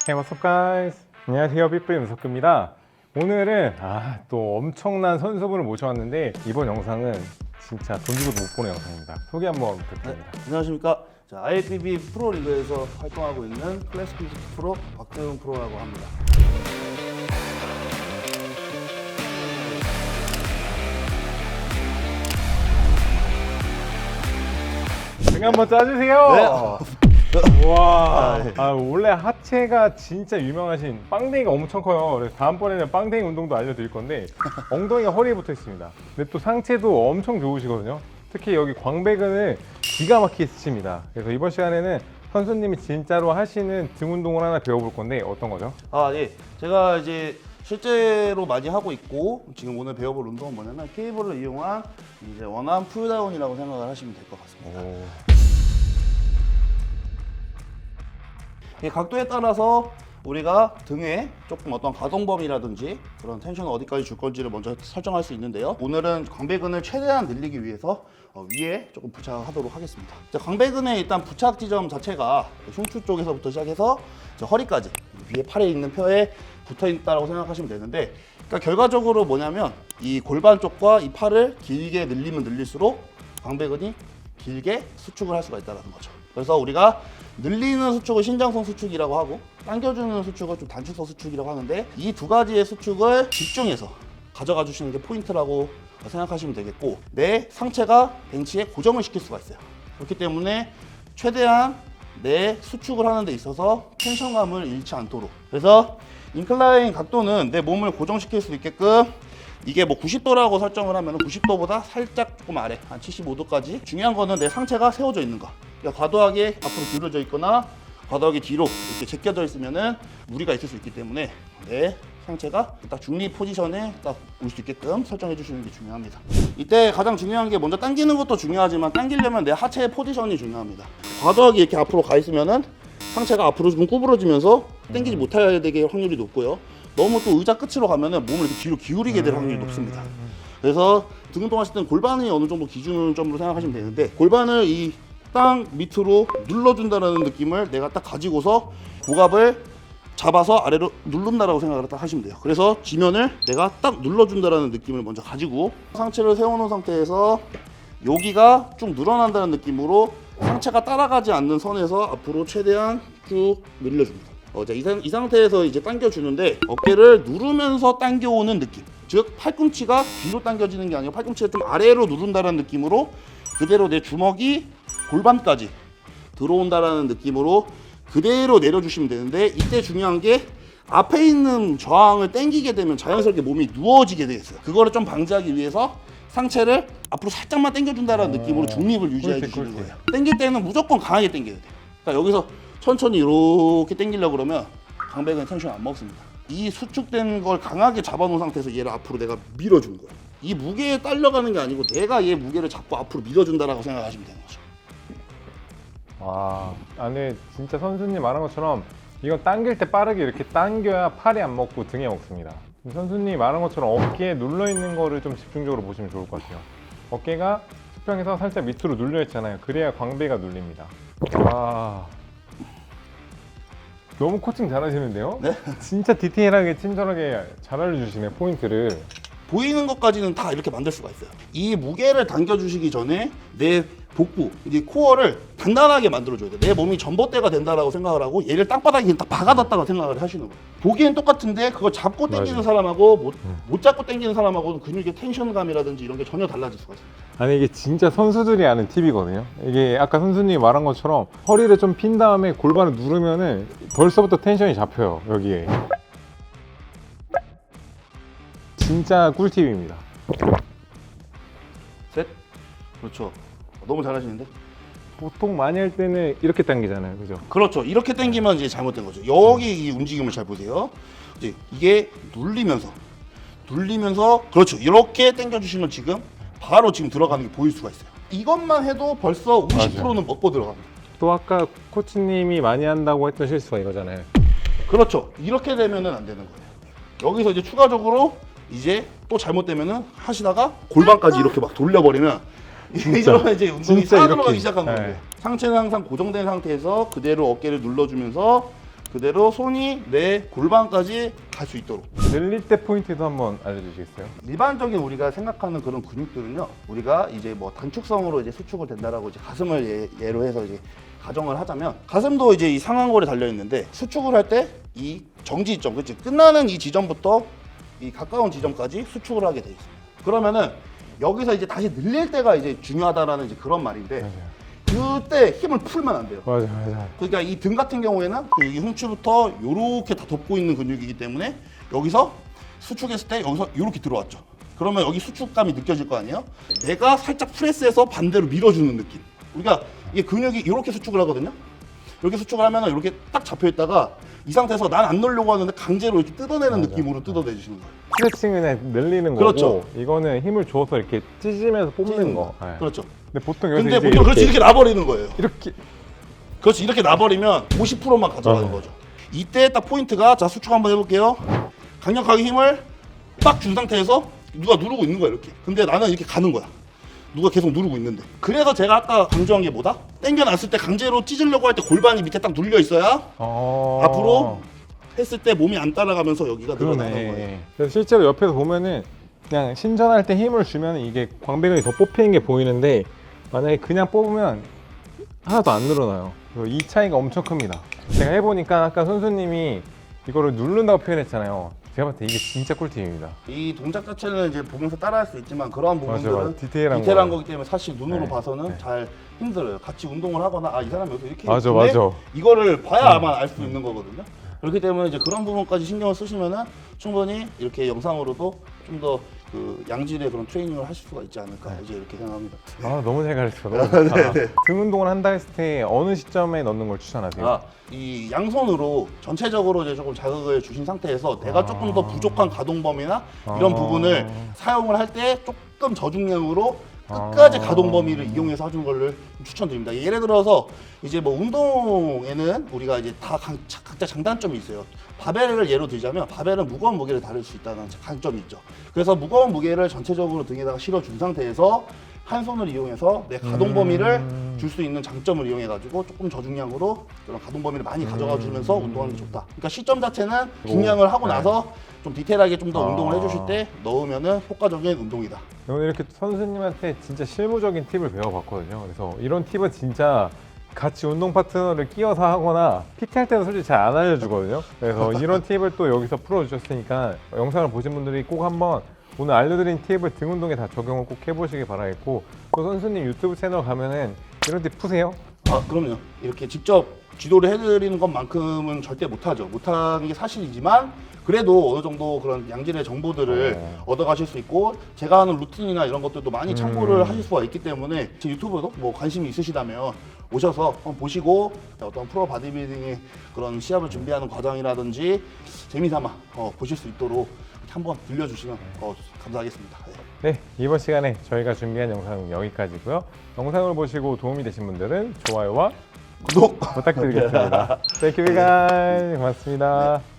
Hey, what's up, guys? 안녕하세요, 삐뿌리 문석규입니다. 오늘은 또 엄청난 선수분을 모셔왔는데 이번 영상은 진짜 돈 주고도 못 보는 영상입니다. 소개 한번 부탁드립니다. 안녕하십니까. 자, IFBB 프로리그에서 활동하고 있는 클래식 피지크 프로 박대웅 프로라고 합니다. 등 한번 짜주세요. 와, 네. 원래 하체가 진짜 유명하신 빵댕이가 엄청 커요. 그래서 다음번에는 빵댕이 운동도 알려드릴 건데 엉덩이가 허리에 붙어 있습니다. 근데 또 상체도 엄청 좋으시거든요. 특히 여기 광배근을 기가 막히게 쓰십니다. 그래서 이번 시간에는 선수님이 진짜로 하시는 등 운동을 하나 배워볼 건데 어떤 거죠? 예. 제가 이제 실제로 많이 하고 있고 지금 오늘 배워볼 운동은 뭐냐면 케이블을 이용한 이제 원암 풀다운이라고 생각을 하시면 될 것 같습니다. 이 각도에 따라서 우리가 등에 조금 어떤 가동범위라든지 그런 텐션을 어디까지 줄 건지를 먼저 설정할 수 있는데요. 오늘은 광배근을 최대한 늘리기 위해서 위에 조금 부착하도록 하겠습니다. 광배근의 일단 부착 지점 자체가 흉추 쪽에서부터 시작해서 허리까지 위에 팔에 있는 뼈에 붙어 있다고 생각하시면 되는데, 그러니까 결과적으로 뭐냐면 이 골반 쪽과 이 팔을 길게 늘리면 늘릴수록 광배근이 길게 수축을 할 수가 있다는 거죠. 그래서 우리가 늘리는 수축을 신장성 수축이라고 하고 당겨주는 수축을 좀 단축성 수축이라고 하는데, 이 두 가지의 수축을 집중해서 가져가 주시는 게 포인트라고 생각하시면 되겠고, 내 상체가 벤치에 고정을 시킬 수가 있어요. 그렇기 때문에 최대한 내 수축을 하는 데 있어서 텐션감을 잃지 않도록, 그래서 인클라인 각도는 내 몸을 고정시킬 수 있게끔 이게 뭐 90도라고 설정을 하면 90도보다 살짝 조금 아래 한 75도까지, 중요한 거는 내 상체가 세워져 있는 거. 그러니까 과도하게 앞으로 기울어져 있거나 과도하게 뒤로 이렇게 제껴져 있으면은 무리가 있을 수 있기 때문에 내 상체가 딱 중립 포지션에 딱 올 수 있게끔 설정해 주시는 게 중요합니다. 이때 가장 중요한 게 먼저 당기는 것도 중요하지만 당기려면 내 하체의 포지션이 중요합니다. 과도하게 이렇게 앞으로 가 있으면은 상체가 앞으로 좀 구부러지면서 당기지 못할 되게 확률이 높고요. 너무 또 의자 끝으로 가면은 몸을 이렇게 뒤로 기울이게 될 확률이 높습니다. 그래서 등 운동하실 때는 골반이 어느 정도 기준점으로 생각하시면 되는데, 골반을 이 땅 밑으로 눌러준다는 느낌을 내가 딱 가지고서 고갑을 잡아서 아래로 누른다라고 생각을 딱 하시면 돼요. 그래서 지면을 내가 딱 눌러준다는 느낌을 먼저 가지고 상체를 세워놓은 상태에서 여기가 쭉 늘어난다는 느낌으로 상체가 따라가지 않는 선에서 앞으로 최대한 쭉 늘려줍니다. 이 상태에서 이제 당겨주는데 어깨를 누르면서 당겨오는 느낌, 즉 팔꿈치가 뒤로 당겨지는 게 아니고 팔꿈치가 좀 아래로 누른다는 느낌으로 그대로 내 주먹이 골반까지 들어온다라는 느낌으로 그대로 내려주시면 되는데, 이때 중요한 게 앞에 있는 저항을 당기게 되면 자연스럽게 몸이 누워지게 되어 있어요. 그거를 좀 방지하기 위해서 상체를 앞으로 살짝만 당겨준다는 느낌으로 중립을 유지해 주시는 거예요. 당길 때는 무조건 강하게 당겨야 돼요. 그러니까 여기서 천천히 이렇게 당기려고 그러면 광배근 텐션 안 먹습니다. 이 수축된 걸 강하게 잡아놓은 상태에서 얘를 앞으로 내가 밀어주는 거예요. 이 무게에 딸려가는 게 아니고 내가 얘 무게를 잡고 앞으로 밀어준다라고 생각하시면 되는 거죠. 와, 근데 진짜 선수님 말한 것처럼 이건 당길 때 빠르게 이렇게 당겨야 팔이 안 먹고 등에 먹습니다. 선수님 말한 것처럼 어깨에 눌러 있는 거를 좀 집중적으로 보시면 좋을 것 같아요. 어깨가 수평에서 살짝 밑으로 눌려 있잖아요. 그래야 광배가 눌립니다. 와, 너무 코칭 잘하시는데요? 네? 진짜 디테일하게 친절하게 잘 알려주시네, 포인트를. 보이는 것까지는 다 이렇게 만들 수가 있어요. 이 무게를 당겨주시기 전에 내 복부, 이제 코어를 단단하게 만들어줘야 돼요. 내 몸이 전봇대가 된다라고 생각을 하고 얘를 땅바닥에 딱 박아놨다고 생각을 하시는 거예요. 보기엔 똑같은데 그걸 잡고 당기는 사람하고 못 잡고 당기는 사람하고는 근육의 텐션감이라든지 이런 게 전혀 달라질 수가 있어요. 아니, 이게 진짜 선수들이 아는 팁이거든요. 이게 아까 선수님이 말한 것처럼 허리를 좀 핀 다음에 골반을 누르면은 벌써부터 텐션이 잡혀요, 여기에. 진짜 꿀팁입니다. 셋. 그렇죠. 너무 잘하시는데? 보통 많이 할 때는 이렇게 당기잖아요, 그죠? 그렇죠. 이렇게 당기면 이제 잘못된 거죠. 여기 이 움직임을 잘 보세요. 이제 이게 눌리면서, 그렇죠. 이렇게 당겨주시면 지금 바로 지금 들어가는 게 보일 수가 있어요. 이것만 해도 벌써 50%는 먹고 들어갑니다. 또 아까 코치님이 많이 한다고 했던 실수가 이거잖아요. 그렇죠. 이렇게 되면은 안 되는 거예요. 여기서 이제 추가적으로 이제 또 잘못되면은 하시다가 골반까지 이렇게 막 돌려버리면 이러면 이제 운동이 진짜 싸들어가기 이렇게. 시작한 거예요. 네. 상체는 항상 고정된 상태에서 그대로 어깨를 눌러주면서 그대로 손이 내 골반까지 갈 수 있도록. 늘릴 때 포인트도 한번 알려주시겠어요? 일반적인 우리가 생각하는 그런 근육들은요, 우리가 이제 뭐 단축성으로 이제 수축을 된다라고 이제 가슴을 예로 해서 이제 가정을 하자면, 가슴도 이제 이 상완골에 달려 있는데 수축을 할 때 이 정지점, 그치? 끝나는 이 지점부터 이 가까운 지점까지 수축을 하게 돼 있습니다. 그러면은 여기서 이제 다시 늘릴 때가 이제 중요하다라는 이제 그런 말인데, 그때 힘을 풀면 안 돼요. 맞아. 그러니까 이 등 같은 경우에는 여기 흉추부터 이렇게 다 덮고 있는 근육이기 때문에 여기서 수축했을 때 여기서 이렇게 들어왔죠. 그러면 여기 수축감이 느껴질 거 아니에요? 내가 살짝 프레스해서 반대로 밀어주는 느낌. 우리가 이게 근육이 이렇게 수축을 하거든요. 이렇게 수축을 하면 이렇게 딱 잡혀 있다가 이 상태에서 난 안 넣으려고 하는데 강제로 이렇게 뜯어내는 느낌으로 뜯어내주시는 거예요. 스트레칭은 그냥 늘리는 그렇죠. 거고, 이거는 힘을 줘서 이렇게 찢으면서 뽑는 거. 네. 그렇죠. 근데 보통 여기서 근데 이제 보통 그렇지 이렇게 놔버리는 거예요. 이렇게 그렇지, 이렇게 놔버리면 50%만 가져가는 거죠. 이때 딱 포인트가, 자 수축 한번 해볼게요. 강력하게 힘을 딱 준 상태에서 누가 누르고 있는 거야 이렇게. 근데 나는 이렇게 가는 거야. 누가 계속 누르고 있는데. 그래서 제가 아까 강조한 게 뭐다? 당겨놨을 때 강제로 찢으려고 할 때 골반이 밑에 딱 눌려 있어야 앞으로 했을 때 몸이 안 따라가면서 여기가 늘어나는 거예요. 그러네. 그래서 실제로 옆에서 보면은 그냥 신전할 때 힘을 주면 이게 광배근이 더 뽑히는 게 보이는데, 만약에 그냥 뽑으면 하나도 안 늘어나요. 그래서 이 차이가 엄청 큽니다. 제가 해보니까 아까 선수님이 이거를 누른다고 표현했잖아요. 제가 봤을 때 이게 진짜 꿀팁입니다. 이 동작 자체는 이제 보면서 따라할 수 있지만 그러한 부분들은 맞아. 디테일한 거기 때문에 사실 눈으로 네. 봐서는 네. 잘 힘들어요. 같이 운동을 하거나 이 사람이 여기서 이렇게 맞아, 있는데 맞아. 이거를 봐야 아마 알 수 있는 거거든요. 그렇기 때문에 이제 그런 부분까지 신경을 쓰시면은 충분히 이렇게 영상으로도 좀 더 그 양질의 그런 트레이닝을 하실 수가 있지 않을까 이제 이렇게 생각합니다. 너무 잘 가르쳐. 너무 좋다. 등 운동을 한다 했을 때 어느 시점에 넣는 걸 추천하세요? 이 양손으로 전체적으로 이제 조금 자극을 주신 상태에서 내가 조금 더 부족한 가동 범위나 이런 부분을 사용을 할 때 조금 저중량으로 끝까지 가동 범위를 이용해서 하는 거를 추천드립니다. 예를 들어서 이제 뭐 운동에는 우리가 이제 다 각자 장단점이 있어요. 바벨을 예로 들자면 바벨은 무거운 무게를 다룰 수 있다는 강점이 있죠. 그래서 무거운 무게를 전체적으로 등에다가 실어준 상태에서 한 손을 이용해서 내 가동 범위를 줄 수 있는 장점을 이용해 가지고 조금 저중량으로 그런 가동 범위를 많이 가져가 주면서 운동하는 게 좋다. 그러니까 시점 자체는 중량을 하고 나서 좀 디테일하게 좀 더 운동을 해주실 때 넣으면은 효과적인 운동이다. 오늘 이렇게 선수님한테 진짜 실무적인 팁을 배워봤거든요. 그래서 이런 팁은 진짜 같이 운동 파트너를 끼워서 하거나 PT 할 때는 솔직히 잘 안 알려주거든요. 그래서 이런 팁을 또 여기서 풀어주셨으니까 영상을 보신 분들이 꼭 한번 오늘 알려드린 팁을 등 운동에 다 적용을 꼭 해보시길 바라겠고, 또 선수님 유튜브 채널 가면은 이런 팁 푸세요? 그럼요. 이렇게 직접 지도를 해드리는 것만큼은 절대 못하죠. 못하는 게 사실이지만 그래도 어느 정도 그런 양질의 정보들을 얻어가실 수 있고, 제가 하는 루틴이나 이런 것들도 많이 참고를 하실 수가 있기 때문에 제 유튜브도 뭐 관심이 있으시다면 오셔서 한번 보시고 어떤 프로 바디빌딩의 그런 시합을 준비하는 과정이라든지 재미삼아 보실 수 있도록 한번 들려주시면 감사하겠습니다. 네, 이번 시간에 저희가 준비한 영상은 여기까지고요. 영상을 보시고 도움이 되신 분들은 좋아요와 구독 부탁드리겠습니다. Thank you guys. 고맙습니다.